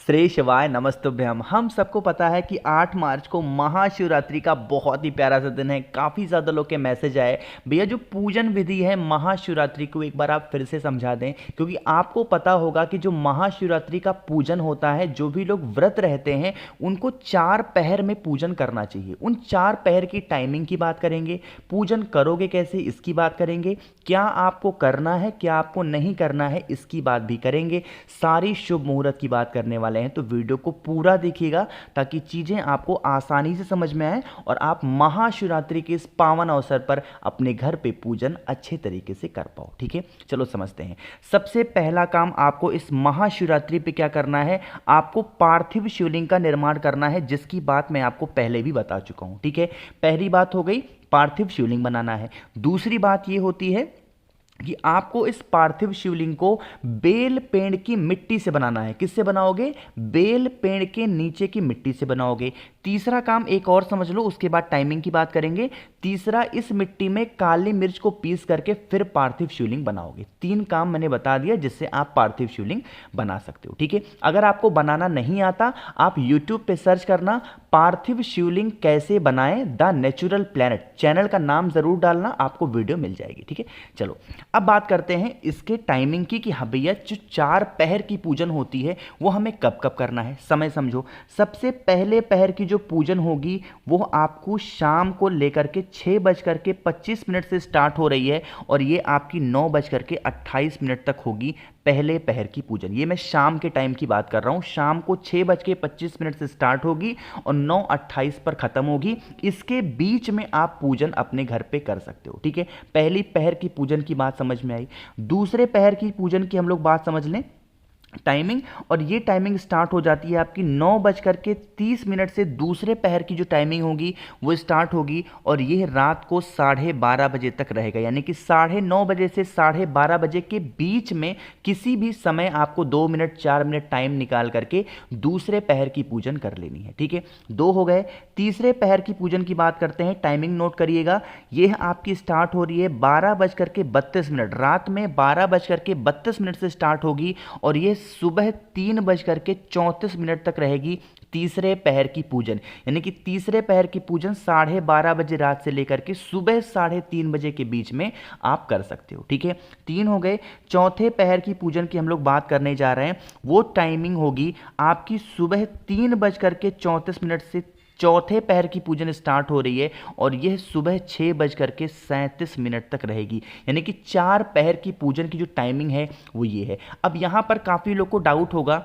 श्री शिवाय नमस्तुभ्यम। हम सबको पता है कि 8 मार्च को महाशिवरात्रि का बहुत ही प्यारा सा दिन है। काफ़ी ज़्यादा लोग के मैसेज आए, भैया जो पूजन विधि है महाशिवरात्रि को एक बार आप फिर से समझा दें, क्योंकि आपको पता होगा कि जो महाशिवरात्रि का पूजन होता है, जो भी लोग व्रत रहते हैं उनको 4 पहर में पूजन करना चाहिए। उन 4 पहर की टाइमिंग की बात करेंगे, पूजन करोगे कैसे इसकी बात करेंगे, क्या आपको करना है क्या आपको नहीं करना है इसकी बात भी करेंगे, सारी शुभ मुहूर्त की बात करने वाले हैं। तो वीडियो को पूरा देखिएगा ताकि चीज़ें आपको आसानी से समझ में आए और आप महाशिवरात्रि के इस पावन अवसर पर अपने घर पे पूजन अच्छे तरीके से कर पाओ। ठीक है, चलो समझते हैं। सबसे पहला काम आपको इस महाशिवरात्रि पे क्या करना है, आपको पार्थिव शिवलिंग का निर्माण करना है, जिसकी बात मैं आपको पहले भी बता चुका हूं। ठीक है, पहली बात हो गई पार्थिव शिवलिंग बनाना है। दूसरी बात ये होती है कि आपको इस पार्थिव शिवलिंग को बेल पेड़ की मिट्टी से बनाना है। किससे बनाओगे, बेल पेड़ के नीचे की मिट्टी से बनाओगे। तीसरा काम एक और समझ लो, उसके बाद टाइमिंग की बात करेंगे। तीसरा, इस मिट्टी में काली मिर्च को पीस करके फिर पार्थिव शिवलिंग बनाओगे। 3 काम मैंने बता दिया जिससे आप पार्थिव शिवलिंग बना सकते हो। ठीक है, अगर आपको बनाना नहीं आता आप यूट्यूब पे सर्च करना पार्थिव शिवलिंग कैसे बनाएं द नेचुरल प्लेनेट, चैनल का नाम जरूर डालना, आपको वीडियो मिल जाएगी। ठीक है, चलो अब बात करते हैं इसके टाइमिंग की कि हाँ भैया जो 4 पहर की पूजन होती है वो हमें कब कब करना है। समय समझो, सबसे पहले पहर की जो पूजन होगी वो आपको शाम को लेकर के 6:25 से स्टार्ट हो रही है और ये आपकी 9:28 तक होगी। पहले पहर की पूजन, ये मैं शाम के टाइम की बात कर रहा हूँ। शाम को 6:25 से स्टार्ट होगी और 9:28 पर खत्म होगी। इसके बीच में आप पूजन अपने घर पे कर सकते हो। ठीक है, पहली पहर की पूजन की बात समझ में आई। दूसरे पहर की पूजन की हम लोग बात समझ लें, टाइमिंग। और ये टाइमिंग स्टार्ट हो जाती है आपकी 9:30 से दूसरे पहर की जो टाइमिंग होगी वो स्टार्ट होगी और ये रात को 12:30 बजे तक रहेगा। यानी कि 9:30 बजे से 12:30 बजे के बीच में किसी भी समय आपको 2 मिनट 4 मिनट टाइम निकाल करके दूसरे पहर की पूजन कर लेनी है। ठीक है, 2 हो गए। तीसरे पहर की पूजन की बात करते हैं, टाइमिंग नोट करिएगा। यह आपकी स्टार्ट हो रही है 12:32, रात में 12:32 से स्टार्ट होगी और ये सुबह 3:34 तक रहेगी। तीसरे पहर की पूजन, यानी कि तीसरे पहर की पूजन 12:30 बजे रात से लेकर के सुबह 3:30 बजे के बीच में आप कर सकते हो। ठीक है, 3 हो गए। चौथे पहर की पूजन की हम लोग बात करने जा रहे हैं, वो टाइमिंग होगी आपकी सुबह 3:34 से चौथे पहर की पूजन स्टार्ट हो रही है और यह सुबह 6:37 तक रहेगी। यानी कि 4 पहर की पूजन की जो टाइमिंग है वो ये है। अब यहां पर काफी लोग को डाउट होगा,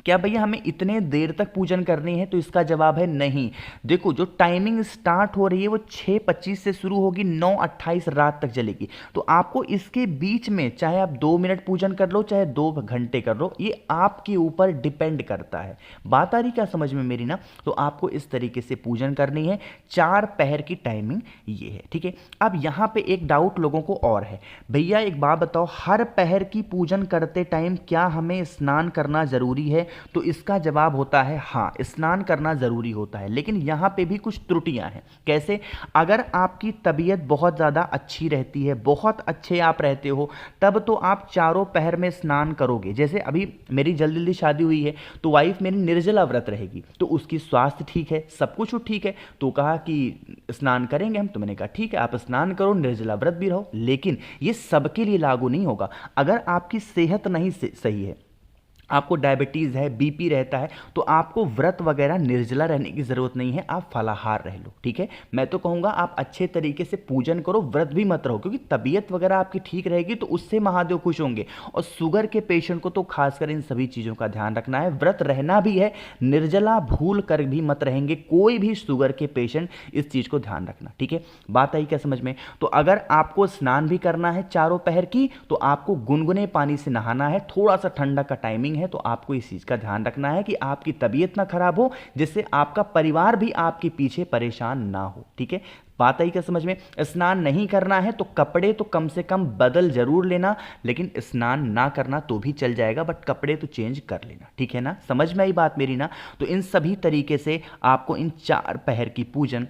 क्या भैया हमें इतने देर तक पूजन करनी है, तो इसका जवाब है नहीं। देखो, जो टाइमिंग स्टार्ट हो रही है वो 6:25 से शुरू होगी, 9:28 रात तक चलेगी। तो आपको इसके बीच में चाहे आप 2 मिनट पूजन कर लो चाहे 2 घंटे कर लो, ये आपके ऊपर डिपेंड करता है। बात आ रही क्या समझ में मेरी ना? तो आपको इस तरीके से पूजन करनी है। 4 पहर की टाइमिंग ये है। ठीक है, अब यहां पे एक डाउट लोगों को और है, भैया एक बात बताओ, हर पहर की पूजन करते टाइम क्या हमें स्नान करना जरूरी है? तो इसका जवाब होता है हाँ, स्नान करना जरूरी होता है, लेकिन यहां पे भी कुछ त्रुटियां हैं। कैसे? अगर आपकी तबीयत बहुत ज्यादा अच्छी रहती है, बहुत अच्छे आप रहते हो, तब तो आप चारों पहर में स्नान करोगे। जैसे अभी मेरी जल्दी जल्दी शादी हुई है तो वाइफ मेरी निर्जला व्रत रहेगी, तो उसकी स्वास्थ्य ठीक है, सब कुछ ठीक है, तो कहा कि स्नान करेंगे हम, तो मैंने कहा ठीक है आप स्नान करो, निर्जला व्रत भी रहो। लेकिन ये सबके लिए लागू नहीं होगा। अगर आपकी सेहत नहीं सही है, आपको डायबिटीज़ है, बीपी रहता है, तो आपको व्रत वगैरह निर्जला रहने की ज़रूरत नहीं है, आप फलाहार रह लो। ठीक है, मैं तो कहूँगा आप अच्छे तरीके से पूजन करो, व्रत भी मत रहो, क्योंकि तबीयत वगैरह आपकी ठीक रहेगी तो उससे महादेव खुश होंगे। और शुगर के पेशेंट को तो खासकर इन सभी चीज़ों का ध्यान रखना है, व्रत रहना भी है, निर्जला भूल कर भी मत रहेंगे कोई भी शुगर के पेशेंट, इस चीज़ को ध्यान रखना। ठीक है, बात आई क्या समझ में? तो अगर आपको स्नान भी करना है चारों पहर की, तो आपको गुनगुने पानी से नहाना है, थोड़ा सा ठंडा का टाइमिंग है, तो आपको इस चीज का ध्यान रखना है कि आपकी तबीयत ना खराब हो, जिससे आपका परिवार भी आपके पीछे परेशान ना हो। ठीक है, बात आई क्या समझ में? स्नान नहीं करना है तो कपड़े तो कम से कम बदल जरूर लेना, लेकिन स्नान ना करना तो भी चल जाएगा, बट कपड़े तो चेंज कर लेना। ठीक है ना, समझ में आई बात मेरी ना? तो इन सभी तरीके से आपको इन 4 पहर की पूजन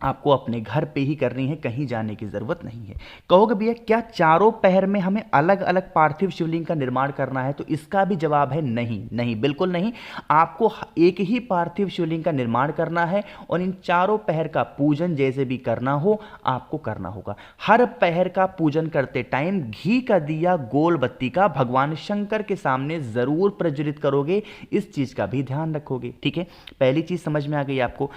आपको अपने घर पे ही करनी है, कहीं जाने की ज़रूरत नहीं है। कहोगे भैया क्या चारों पहर में हमें अलग अलग पार्थिव शिवलिंग का निर्माण करना है? तो इसका भी जवाब है नहीं, नहीं, बिल्कुल नहीं। आपको एक ही पार्थिव शिवलिंग का निर्माण करना है और इन चारों पहर का पूजन जैसे भी करना हो आपको करना होगा। हर पहर का पूजन करते टाइम घी का दिया गोल बत्ती का भगवान शंकर के सामने ज़रूर प्रज्वलित करोगे, इस चीज़ का भी ध्यान रखोगे। ठीक है, पहली चीज़ समझ में आ गई आपको।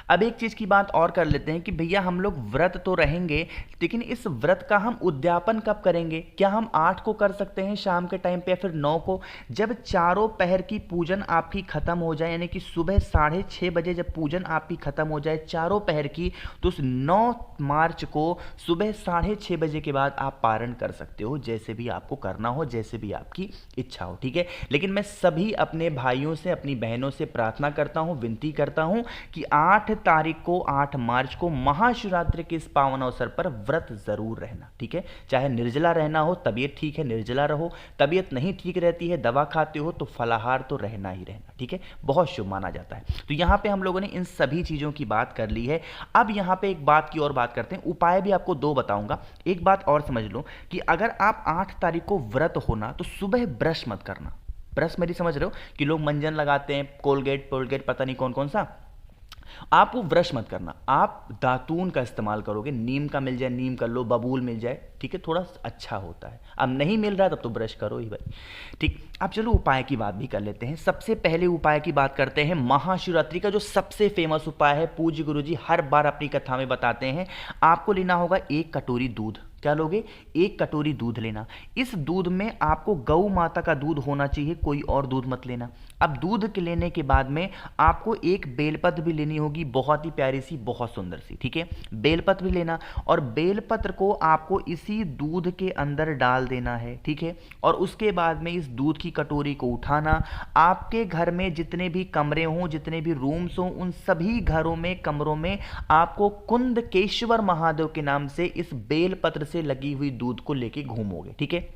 अब एक चीज़ की बात और कर लेते हैं कि भैया हम लोग व्रत तो रहेंगे, लेकिन इस व्रत का हम उद्यापन कब करेंगे? क्या हम 8 को कर सकते हैं शाम के टाइम पे या फिर 9 को? जब चारों पहर की पूजन आपकी खत्म हो जाए, यानी कि सुबह 6:30 बजे जब पूजन आपकी खत्म हो जाए चारों पहर की, तो उस 9 मार्च को सुबह 6:30 बजे के बाद आप पारण कर सकते हो, जैसे भी आपको करना हो, जैसे भी आपकी इच्छा हो। ठीक है, लेकिन मैं सभी अपने भाइयों से, अपनी बहनों से प्रार्थना करता हूँ, विनती करता हूँ कि 8 तारीख को, 8 मार्च को महाशिवरात्रि के इस पावन अवसर पर व्रत जरूर रहना। ठीक है, चाहे निर्जला रहना हो, तबीयत ठीक है निर्जला रहो, तबीयत नहीं ठीक रहती है, दवा खाते हो तो फलाहार तो रहना ही रहना। ठीक है, बहुत शुभ माना जाता है। तो यहाँ पे हम लोगों ने इन सभी चीज़ों की बात कर ली है। अब यहाँ पे एक बात की और बात करते हैं, उपाय भी आपको 2 बताऊंगा। एक बात और समझ लो कि अगर आप 8 तारीख को व्रत होना तो सुबह ब्रश मत करना। ब्रश मेरी समझ रहे हो कि लोग मंजन लगाते हैं, कोलगेट पोलगेट पता नहीं कौन कौन सा, आप वो ब्रश मत करना। आप दातून का इस्तेमाल करोगे, नीम का मिल जाए नीम कर लो, बबूल मिल जाए, ठीक है, थोड़ा अच्छा होता है। अब नहीं मिल रहा तब तो ब्रश करो ही भाई। ठीक, अब चलो उपाय की बात भी कर लेते हैं। सबसे पहले उपाय की बात करते हैं महाशिवरात्रि का जो सबसे फेमस उपाय है, पूज्य गुरुजी हर बार अपनी कथा में बताते हैं। आपको लेना होगा 1 कटोरी दूध। क्या लोगे? 1 कटोरी दूध लेना। इस दूध में आपको गौ माता का दूध होना चाहिए, कोई और दूध मत लेना। अब दूध के लेने के बाद में आपको एक बेलपत्र भी लेनी होगी, बहुत ही प्यारी सी, बहुत सुंदर सी। ठीक है, बेलपत्र भी लेना और बेलपत्र को आपको इसी दूध के अंदर डाल देना है। ठीक है, और उसके बाद में इस दूध की कटोरी को उठाना। आपके घर में जितने भी कमरे हों, जितने भी रूम्स हों, उन सभी घरों में, कमरों में आपको कुंदकेश्वर महादेव के नाम से इस बेलपत्र से लगी हुई दूध को लेके घूमोगे। ठीक है,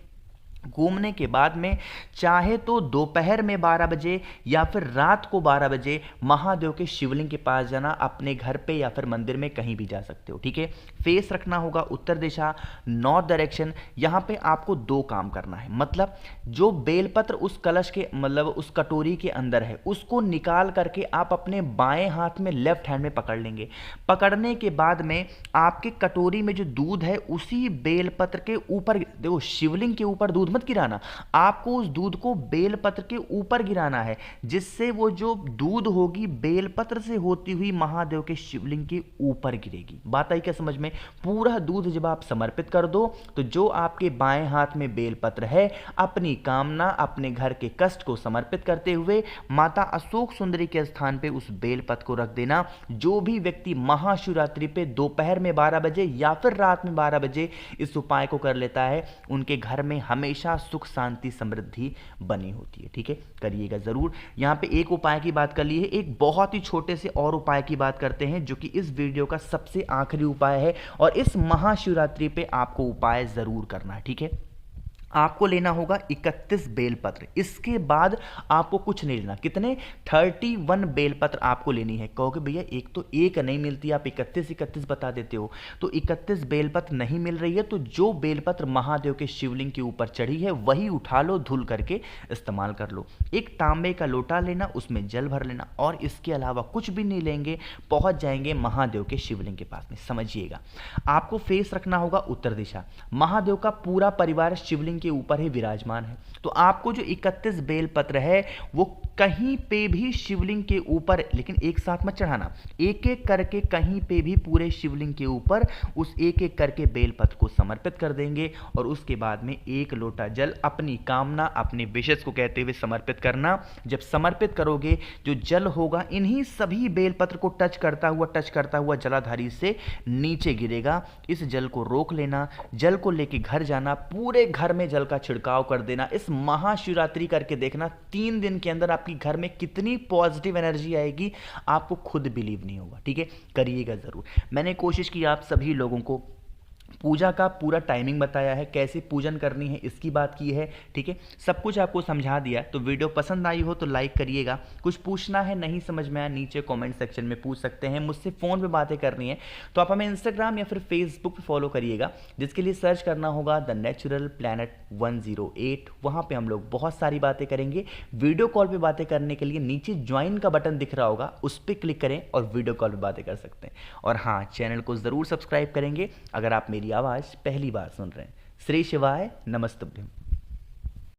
घूमने के बाद में चाहे तो दोपहर में 12 बजे या फिर रात को 12 बजे महादेव के शिवलिंग के पास जाना, अपने घर पे या फिर मंदिर में कहीं भी जा सकते हो। ठीक है, फेस रखना होगा उत्तर दिशा, नॉर्थ डायरेक्शन। यहाँ पे आपको 2 काम करना है, मतलब जो बेलपत्र उस कलश के, मतलब उस कटोरी के अंदर है, उसको निकाल करके आप अपने बाएं हाथ में, लेफ्ट हैंड में पकड़ लेंगे। पकड़ने के बाद में आपके कटोरी में जो दूध है उसी बेलपत्र के ऊपर, देखो शिवलिंग के ऊपर दूध मत गिराना, आपको उस दूध को बेलपत्र के ऊपर गिराना है, जिससे वो जो दूध होगी बेलपत्र से होती हुई महादेव के शिवलिंग के ऊपर गिरेगी। बात आई क्या समझ में? पूरा दूध जब आप समर्पित कर दो तो जो आपके बाएं हाथ में बेलपत्र है, अपनी कामना, अपने घर के कष्ट को समर्पित करते हुए माता अशोक सुंदरी के स्थान पे उस बेलपत्र को रख देना। जो भी व्यक्ति महाशिवरात्रि पे दोपहर में 12 बजे या फिर रात में 12 बजे इस उपाय को कर लेता है, उनके घर में हमेशा सुख शांति समृद्धि बनी होती है। ठीक है, करिएगा जरूर। यहां पे एक उपाय की बात कर ली है, एक बहुत ही छोटे से और उपाय की बात करते हैं जो कि इस वीडियो का सबसे आखिरी उपाय है और इस महाशिवरात्रि पे आपको उपाय जरूर करना है। ठीक है, आपको लेना होगा 31 बेलपत्र, इसके बाद आपको कुछ नहीं लेना। कितने? 31 बेलपत्र आपको लेनी है। कहोगे भैया एक तो एक नहीं मिलती, आप 31 बता देते हो, तो 31 बेलपत्र नहीं मिल रही है तो जो बेलपत्र महादेव के शिवलिंग के ऊपर चढ़ी है वही उठा लो, धुल करके इस्तेमाल कर लो। एक तांबे का लोटा लेना, उसमें जल भर लेना और इसके अलावा कुछ भी नहीं लेंगे। पहुंच जाएंगे महादेव के शिवलिंग के पास में। समझिएगा, आपको फेस रखना होगा उत्तर दिशा। महादेव का पूरा परिवार शिवलिंग के ऊपर ही विराजमान है, तो आपको जो 31 बेलपत्र है वो कहीं पे भी शिवलिंग के ऊपर, लेकिन एक साथ मत चढ़ाना, एक एक करके कहीं पे भी पूरे शिवलिंग के ऊपर उस एक एक करके बेलपत्र को समर्पित कर देंगे और उसके बाद में 1 लोटा जल अपनी कामना, अपने विशेष को कहते हुए समर्पित करना। जब समर्पित करोगे जो जल होगा इन्हीं सभी बेलपत्र को टच करता हुआ जलाधारी से नीचे गिरेगा। इस जल को रोक लेना, जल को लेके घर जाना, पूरे घर में जल का छिड़काव कर देना। इस महाशिवरात्रि करके देखना 3 दिन के अंदर आपकी घर में कितनी पॉजिटिव एनर्जी आएगी, आपको खुद बिलीव नहीं होगा। ठीक है, करिएगा जरूर। मैंने कोशिश की आप सभी लोगों को पूजा का पूरा टाइमिंग बताया है, कैसे पूजन करनी है इसकी बात की है, ठीक है। सब कुछ आपको समझा दिया। तो वीडियो पसंद आई हो तो लाइक करिएगा। कुछ पूछना है, नहीं समझ में आया, नीचे कमेंट सेक्शन में पूछ सकते हैं। मुझसे फ़ोन पे बातें करनी है तो आप हमें इंस्टाग्राम या फिर फेसबुक पे फॉलो करिएगा, जिसके लिए सर्च करना होगा द नेचुरल प्लैनेट 108। वहाँ पे हम लोग बहुत सारी बातें करेंगे। वीडियो कॉल पे बातें करने के लिए नीचे ज्वाइन का बटन दिख रहा होगा, उस पर क्लिक करें और वीडियो कॉल पे बातें कर सकते हैं। और हाँ, चैनल को ज़रूर सब्सक्राइब करेंगे अगर आप मेरी आवाज़ पहली बार सुन रहे हैं। श्री शिवाय नमस्तुभ्यम।